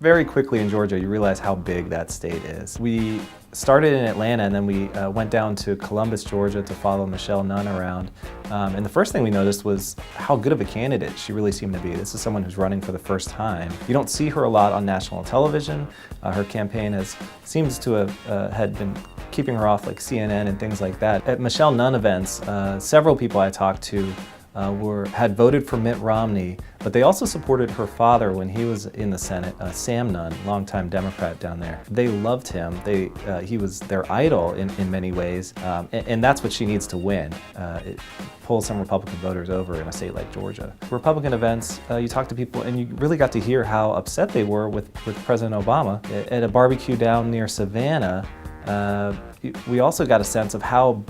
Very quickly in Georgia, you realize how big that state is. We started in Atlanta and then we went down to Columbus, Georgia to follow Michelle Nunn around. And the first thing we noticed was how good of a candidate she really seemed to be. This is someone who's running for the first time. You don't see her a lot on national television. Her campaign seems to have had been keeping her off like CNN and things like that. At Michelle Nunn events, several people I talked to had voted for Mitt Romney, but they also supported her father when he was in the Senate, Sam Nunn, longtime Democrat down there. They loved him. He was their idol in many ways, and that's what she needs to win. It pulls some Republican voters over in a state like Georgia. Republican events, you talk to people and you really got to hear how upset they were with President Obama. At a barbecue down near Savannah, we also got a sense of how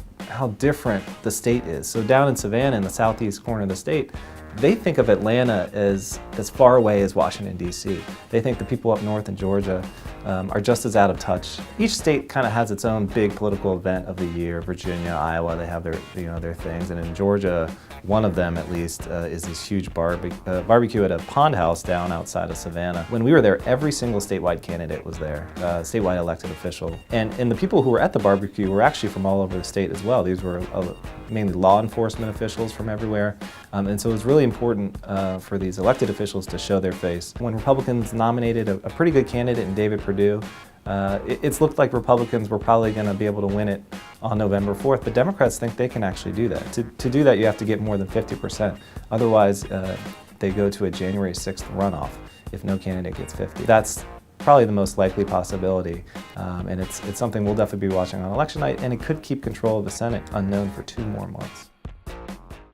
different the state is. So down in Savannah, in the southeast corner of the state, they think of Atlanta as far away as Washington, D.C. They think the people up north in Georgia are just as out of touch. Each state kind of has its own big political event of the year. Virginia, Iowa, they have their things. And in Georgia, one of them at least is this huge barbecue at a pond house down outside of Savannah. When we were there, every single statewide candidate was there, statewide elected official. And the people who were at the barbecue were actually from all over the state as well. These were mainly law enforcement officials from everywhere. And so it was really important for these elected officials to show their face. When Republicans nominated a pretty good candidate in David Perdue, it's looked like Republicans were probably going to be able to win it on November 4th, but Democrats think they can actually do that. To do that, you have to get more than 50%. Otherwise, they go to a January 6th runoff if no candidate gets 50. That's probably the most likely possibility, and it's something we'll definitely be watching on election night, and it could keep control of the Senate unknown for 2 more months.